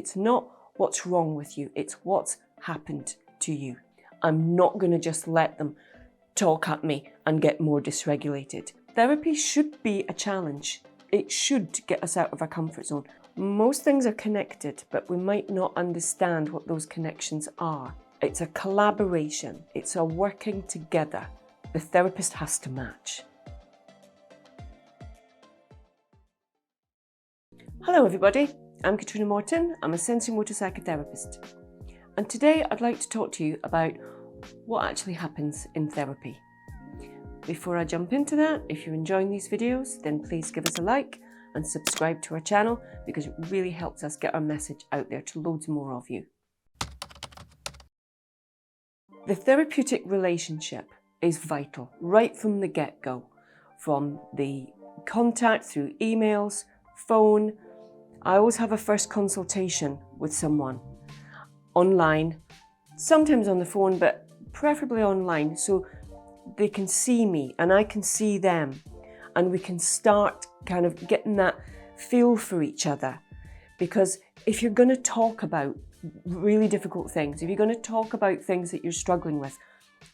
It's not what's wrong with you, it's what's happened to you. I'm not going to just let them talk at me and get more dysregulated. Therapy should be a challenge. It should get us out of our comfort zone. Most things are connected, but we might not understand what those connections are. It's a collaboration. It's a working together. The therapist has to match. Hello everybody, I'm Catriona Morten. I'm a sensory-motor psychotherapist. And today I'd like to talk to you about what actually happens in therapy. Before I jump into that, if you're enjoying these videos, then please give us a like and subscribe to our channel because it really helps us get our message out there to loads more of you. The therapeutic relationship is vital right from the get-go, from the contact through emails, phone. I always have a first consultation with someone online, sometimes on the phone, but preferably online, so they can see me and I can see them, and we can start kind of getting that feel for each other. Because if you're going to talk about really difficult things, if you're going to talk about things that you're struggling with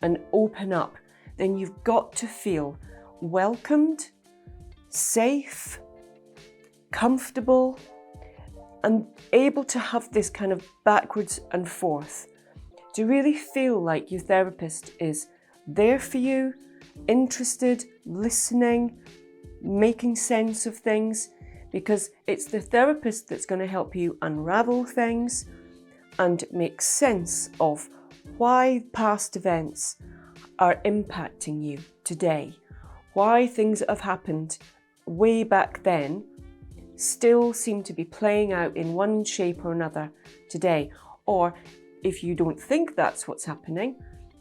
and open up, then you've got to feel welcomed, safe, comfortable, and able to have this kind of backwards and forth, to really feel like your therapist is there for you, interested, listening, making sense of things, because it's the therapist that's going to help you unravel things and make sense of why past events are impacting you today, why things that have happened way back then still seem to be playing out in one shape or another today. Or if you don't think that's what's happening,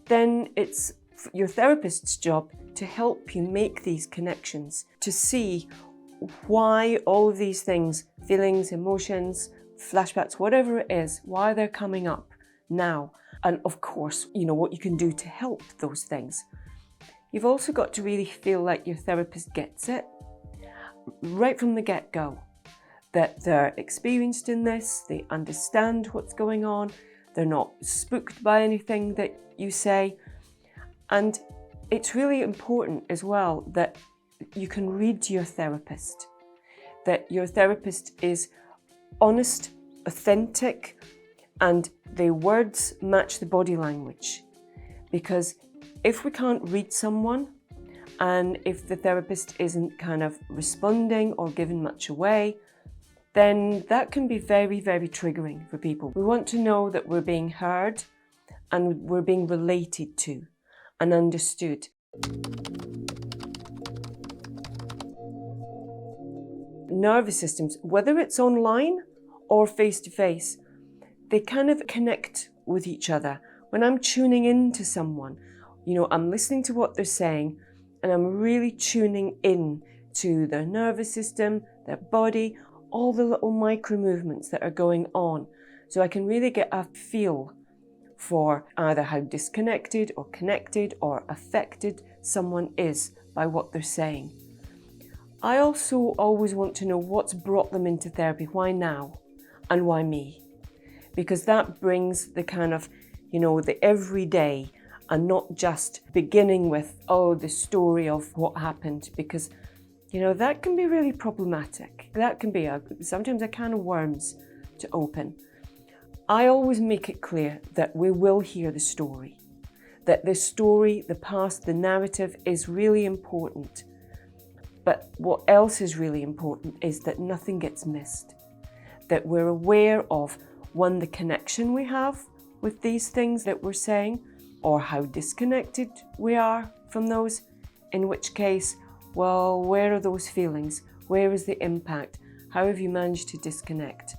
then it's your therapist's job to help you make these connections, to see why all of these things, feelings, emotions, flashbacks, whatever it is, why they're coming up now. And of course, you know, what you can do to help those things. You've also got to really feel like your therapist gets it right from the get-go, that they're experienced in this, they understand what's going on, they're not spooked by anything that you say. And it's really important as well that you can read your therapist, that your therapist is honest, authentic, and the words match the body language. Because if we can't read someone, and if the therapist isn't kind of responding or giving much away, then that can be very, very triggering for people. We want to know that we're being heard and we're being related to and understood. Nervous systems, whether it's online or face-to-face, they kind of connect with each other. When I'm tuning into someone, you know, I'm listening to what they're saying, and I'm really tuning in to their nervous system, their body, all the little micro movements that are going on. So I can really get a feel for either how disconnected or connected or affected someone is by what they're saying. I also always want to know what's brought them into therapy, why now and why me? Because that brings the kind of, you know, the everyday, and not just beginning with, oh, the story of what happened, because, you know, that can be really problematic. That can be sometimes a can of worms to open. I always make it clear that we will hear the story, that the story, the past, the narrative is really important. But what else is really important is that nothing gets missed, that we're aware of, one, the connection we have with these things that we're saying, or how disconnected we are from those, in which case, well, where are those feelings? Where is the impact? How have you managed to disconnect?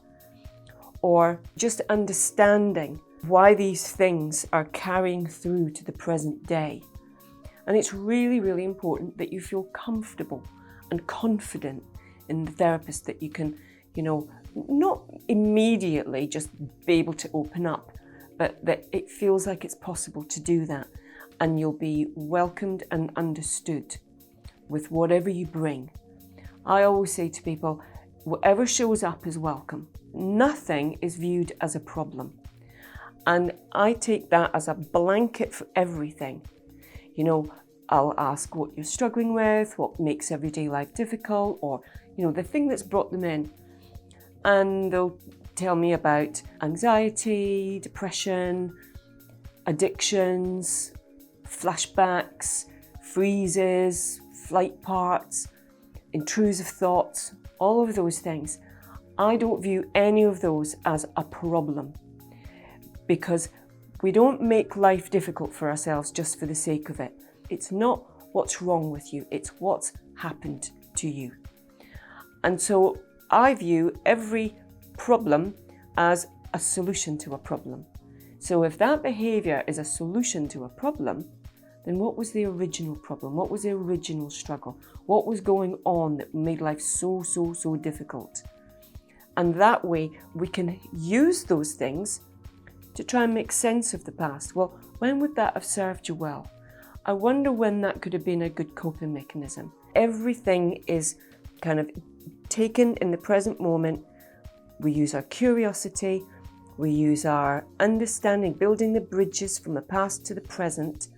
Or just understanding why these things are carrying through to the present day. And it's really, really important that you feel comfortable and confident in the therapist, that you can, you know, not immediately just be able to open up, but that it feels like it's possible to do that, and you'll be welcomed and understood with whatever you bring. I always say to people, whatever shows up is welcome. nothing is viewed as a problem. And I take that as a blanket for everything. You know, I'll ask what you're struggling with, what makes everyday life difficult, or, you know, the thing that's brought them in. And they'll tell me about anxiety, depression, addictions, flashbacks, freezes, flight parts, intrusive thoughts, all of those things. I don't view any of those as a problem, because we don't make life difficult for ourselves just for the sake of it. It's not what's wrong with you, it's what's happened to you. And so I view every problem as a solution to a problem. So if that behaviour is a solution to a problem, then what was the original problem? What was the original struggle? What was going on that made life so difficult? And that way we can use those things to try and make sense of the past. Well, when would that have served you well? I wonder when that could have been a good coping mechanism. Everything is kind of taken in the present moment. We use our curiosity, we use our understanding, building the bridges from the past to the present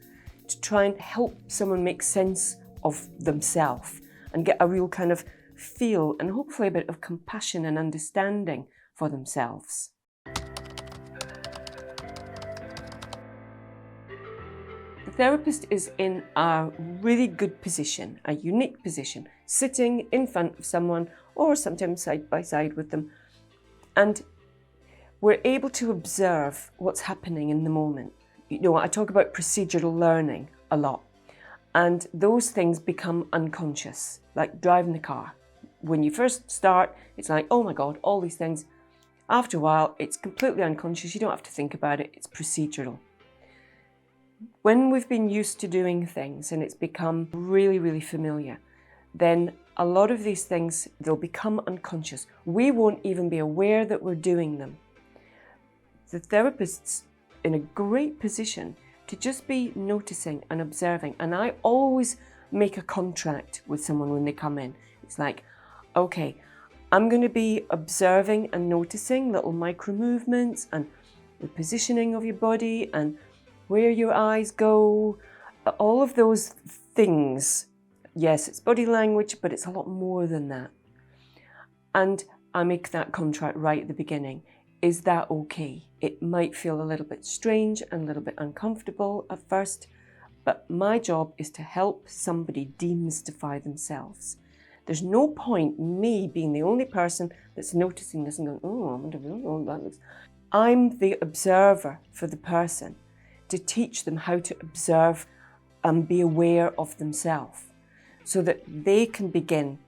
to try and help someone make sense of themselves and get a real kind of feel and hopefully a bit of compassion and understanding for themselves. The therapist is in a really good position, a unique position, sitting in front of someone or sometimes side by side with them. And we're able to observe what's happening in the moment. You know, I talk about procedural learning a lot, and those things become unconscious, like driving the car. When you first start, it's like, oh my God, all these things. After a while, it's completely unconscious. You don't have to think about it. It's procedural. When we've been used to doing things and it's become really familiar, then a lot of these things, they'll become unconscious. We won't even be aware that we're doing them. The therapist's in a great position to just be noticing and observing. And I always make a contract with someone when they come in. It's like, okay, I'm going to be observing and noticing little micro movements and the positioning of your body and where your eyes go, all of those things. Yes, it's body language, but it's a lot more than that. And I make that contract right at the beginning. Is that okay? It might feel a little bit strange and a little bit uncomfortable at first, but my job is to help somebody demystify themselves. There's no point me being the only person that's noticing this and going, oh, I wonder how that looks. I'm the observer for the person to teach them how to observe and be aware of themselves so that they can begin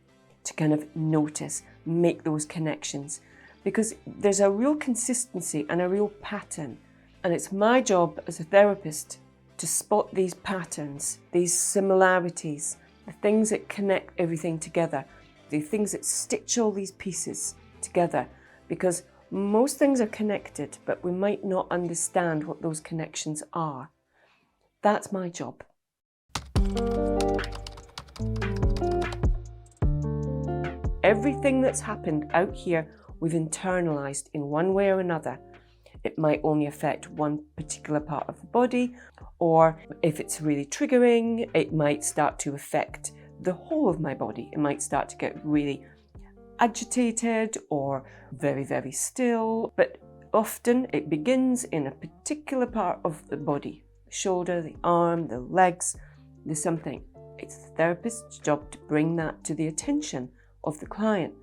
to kind of notice, make those connections. Because there's a real consistency and a real pattern. And it's my job as a therapist to spot these patterns, these similarities, the things that connect everything together, the things that stitch all these pieces together. Because most things are connected, but we might not understand what those connections are. That's my job. Everything that's happened out here, we've internalized in one way or another. It might only affect one particular part of the body, or if it's really triggering, it might start to affect the whole of my body. It might start to get really agitated or very still, but often it begins in a particular part of the body, the shoulder, the arm, the legs, there's something. It's the therapist's job to bring that to the attention of the client.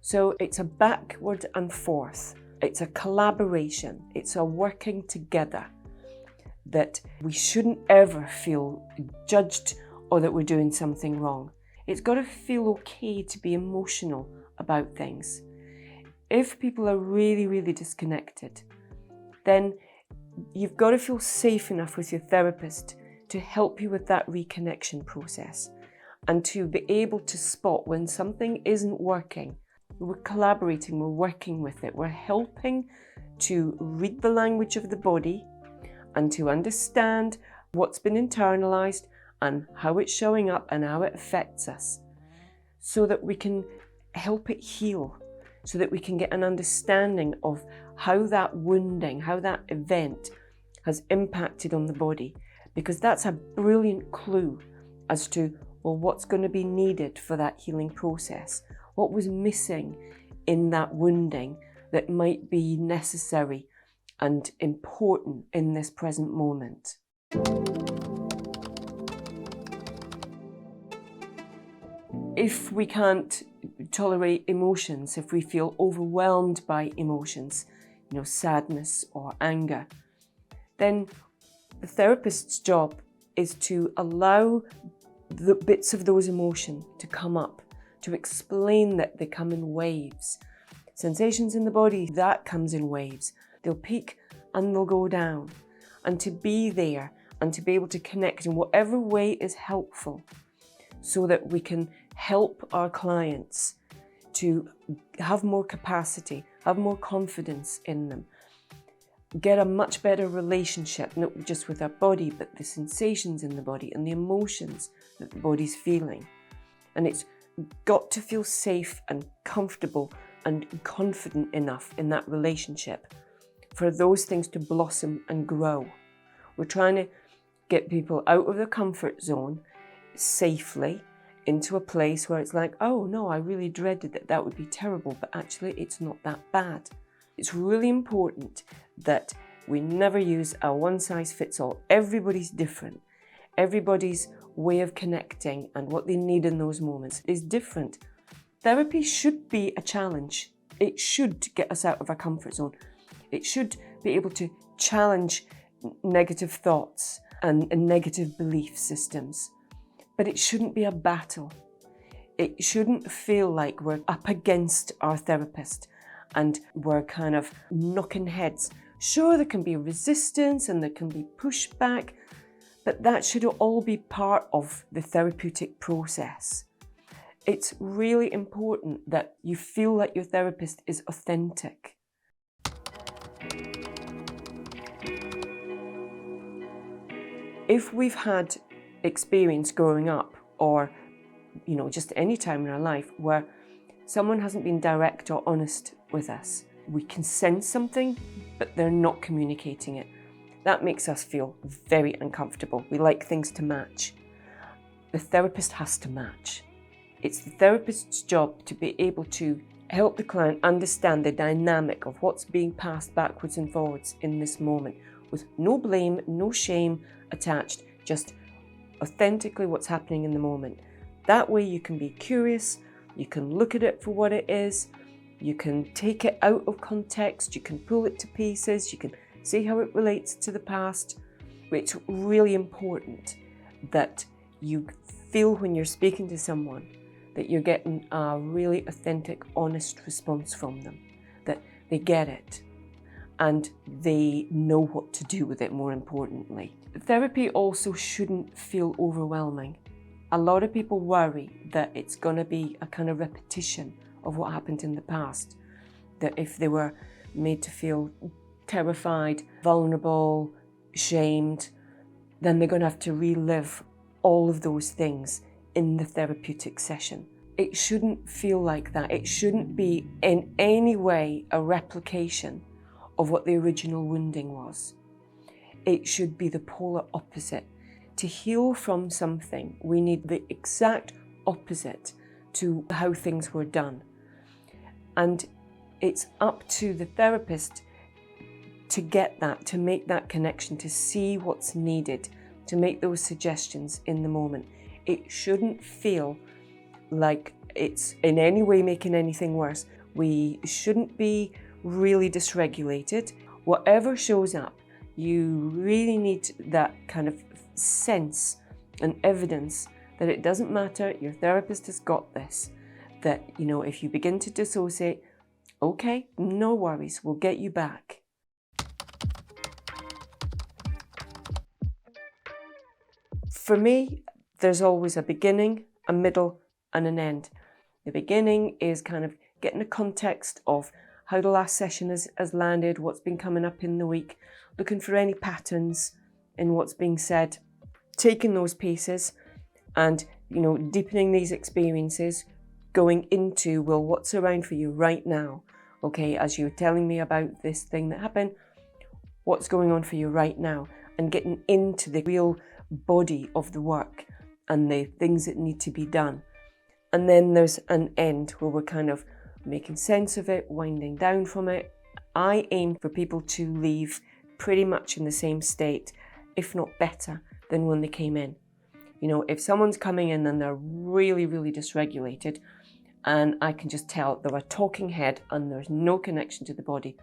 So it's a backward and forth. It's a collaboration. It's a working together that we shouldn't ever feel judged or that we're doing something wrong. It's got to feel okay to be emotional about things. If people are really disconnected, then you've got to feel safe enough with your therapist to help you with that reconnection process and to be able to spot when something isn't working. We're collaborating, we're working with it, we're helping to read the language of the body and to understand what's been internalized and how it's showing up and how it affects us so that we can help it heal. so that we can get an understanding of how that wounding, how that event has impacted on the body, because that's a brilliant clue as to, well, what's going to be needed for that healing process. What was missing in that wounding that might be necessary and important in this present moment. If we can't tolerate emotions, if we feel overwhelmed by emotions, sadness or anger, then the therapist's job is to allow the bits of those emotions to come up, to explain that they come in waves. Sensations in the body, that comes in waves. They'll peak and they'll go down. And to be there and to be able to connect in whatever way is helpful so that we can help our clients to have more capacity, have more confidence in them, get a much better relationship, not just with our body, but the sensations in the body and the emotions that the body's feeling. And it's got to feel safe and comfortable and confident enough in that relationship for those things to blossom and grow. We're trying to get people out of their comfort zone safely into a place where it's like, oh no, I really dreaded that, that would be terrible, but actually it's not that bad. It's really important that we never use a one-size-fits-all. Everybody's different. Everybody's way of connecting and what they need in those moments is different. Therapy should be a challenge. It should get us out of our comfort zone. It should be able to challenge negative thoughts and negative belief systems. But it shouldn't be a battle. It shouldn't feel like we're up against our therapist and we're kind of knocking heads. Sure, there can be resistance and there can be pushback, but that should all be part of the therapeutic process. It's really important that you feel like your therapist is authentic. If we've had experience growing up or, just any time in our life where someone hasn't been direct or honest with us, we can sense something, but they're not communicating it. That makes us feel very uncomfortable. We like things to match. The therapist has to match. It's the therapist's job to be able to help the client understand the dynamic of what's being passed backwards and forwards in this moment, with no blame, no shame attached, just authentically what's happening in the moment. That way you can be curious, you can look at it for what it is, you can take it out of context, you can pull it to pieces, you can see how it relates to the past. It's really important that you feel when you're speaking to someone that you're getting a really authentic, honest response from them, that they get it and they know what to do with it, more importantly. Therapy also shouldn't feel overwhelming. A lot of people worry that it's going to be a kind of repetition of what happened in the past, that if they were made to feel terrified, vulnerable, shamed, then they're going to have to relive all of those things in the therapeutic session. It shouldn't feel like that. It shouldn't be in any way a replication of what the original wounding was. It should be the polar opposite. To heal from something, we need the exact opposite to how things were done. And it's up to the therapist to get that, to make that connection, to see what's needed, to make those suggestions in the moment. It shouldn't feel like it's in any way making anything worse. We shouldn't be really dysregulated. Whatever shows up, you really need that kind of sense and evidence that it doesn't matter, your therapist has got this. That, if you begin to dissociate, okay, no worries, we'll get you back. For me, there's always a beginning, a middle, and an end. The beginning is kind of getting a context of how the last session has landed, what's been coming up in the week, looking for any patterns in what's being said, taking those pieces and, deepening these experiences, going into, well, what's around for you right now? Okay, as you're telling me about this thing that happened, what's going on for you right now? And getting into the real body of the work and the things that need to be done. And then there's an end where we're kind of making sense of it, winding down from it. I aim for people to leave pretty much in the same state, if not better, than when they came in. You know, if someone's coming in and they're really, really dysregulated, and I can just tell they're a talking head and there's no connection to the body,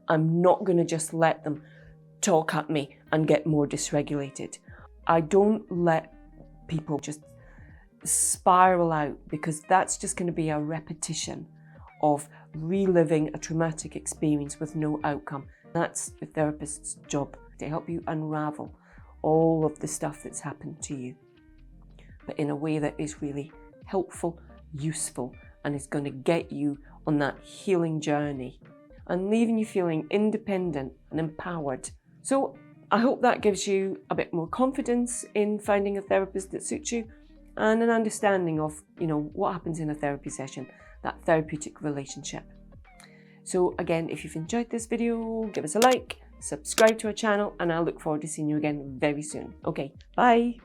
I'm not going to just let them talk at me and get more dysregulated. I don't let people just spiral out, because that's just going to be a repetition of reliving a traumatic experience with no outcome. That's the therapist's job, to help you unravel all of the stuff that's happened to you, but in a way that is really helpful, useful, and is going to get you on that healing journey and leaving you feeling independent and empowered. So I hope that gives you a bit more confidence in finding a therapist that suits you, and an understanding of, you know, what happens in a therapy session, that therapeutic relationship. So again, if you've enjoyed this video, give us a like, subscribe to our channel, and I'll look forward to seeing you again very soon. Okay, bye.